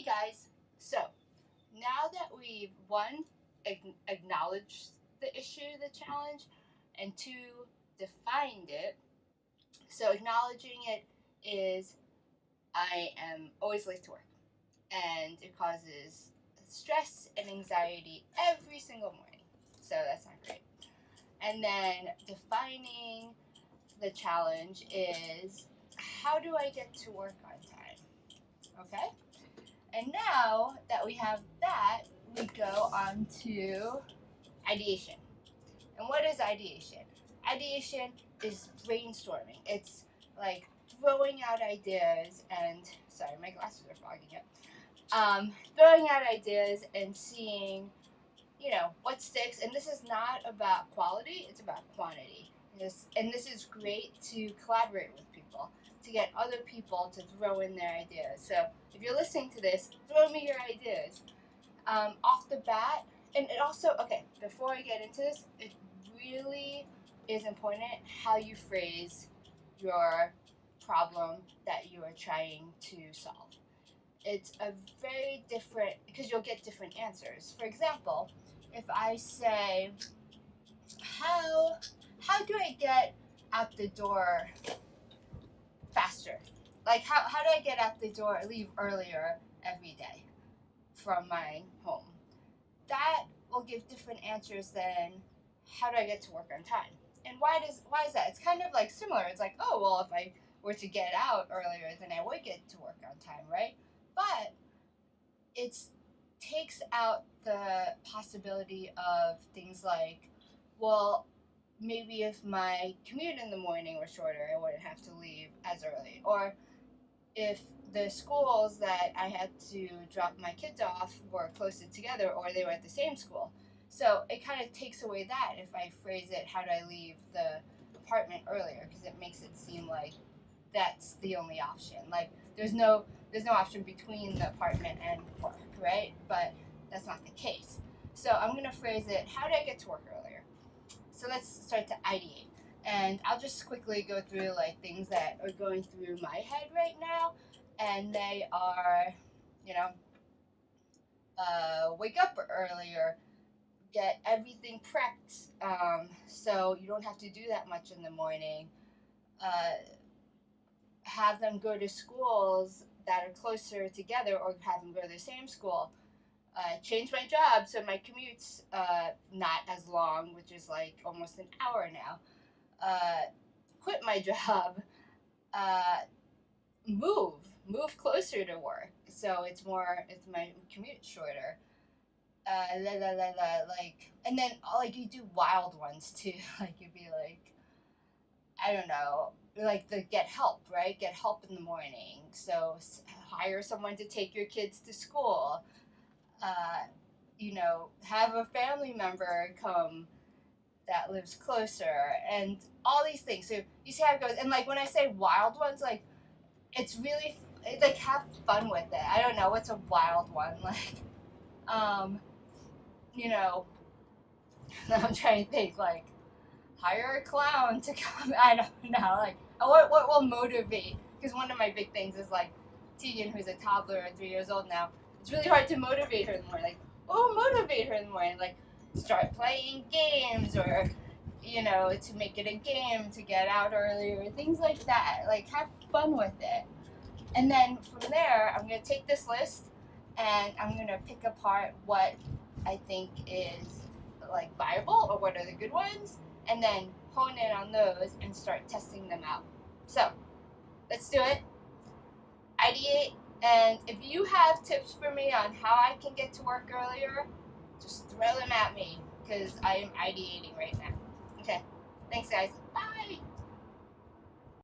Hey guys, so now that we've one, acknowledged the issue, the challenge, and two, defined it. So acknowledging it is I am always late to work and it causes stress and anxiety every single morning. So that's not great. And then defining the challenge is how do I get to work on time? Okay? And now that we have that, we go on to ideation. And what is ideation? Ideation is brainstorming. It's like throwing out ideas and, sorry, my glasses are fogging up. Throwing out ideas and seeing, what sticks. And this is not about quality, it's about quantity. And this is great to collaborate with people, to get other people to throw in their ideas. So if you're listening to this, throw me your ideas. Off the bat, and it also, okay, before I get into this, it really is important how you phrase your problem that you are trying to solve. It's a very different, because you'll get different answers. For example, if I say, how do I get out the door faster? Like, how do I get out the door, leave earlier every day from my home? That will give different answers than how do I get to work on time? And why is that? It's kind of like similar. It's like, oh, well, if I were to get out earlier, then I would get to work on time, right? But it takes out the possibility of things like, well, maybe if my commute in the morning were shorter, I wouldn't have to leave as early. Or if the schools that I had to drop my kids off were closer together or they were at the same school. So it kind of takes away that if I phrase it, how do I leave the apartment earlier? Because it makes it seem like that's the only option. Like there's no option between the apartment and work, right? But that's not the case. So I'm going to phrase it, how do I get to work earlier? So let's start to ideate. And I'll just quickly go through like things that are going through my head right now. And they are, wake up earlier, get everything prepped so you don't have to do that much in the morning. Have them go to schools that are closer together or have them go to the same school. Change my job so my commute's not as long, which is like almost an hour now. Quit my job. Move closer to work so it's my commute shorter. Like, and then like you do wild ones too. Like you'd be like, I don't know, like the get help, right? Get help in the morning. So hire someone to take your kids to school. Have a family member come that lives closer, and all these things. So you see how it goes. And like when I say wild ones, like it's really like have fun with it. I don't know what's a wild one. Like, I'm trying to think like hire a clown to come. I don't know. Like what will motivate? Because one of my big things is like Tegan, who's a toddler at 3 years old now. It's really hard to motivate her in the morning. Like, what will motivate her in the morning? Like, start playing games or, to make it a game to get out earlier, things like that. Like, have fun with it. And then from there, I'm going to take this list and I'm going to pick apart what I think is, like, viable or what are the good ones, and then hone in on those and start testing them out. So, let's do it. Ideate. And if you have tips for me on how I can get to work earlier, just throw them at me because I am ideating right now. Okay. Thanks, guys. Bye.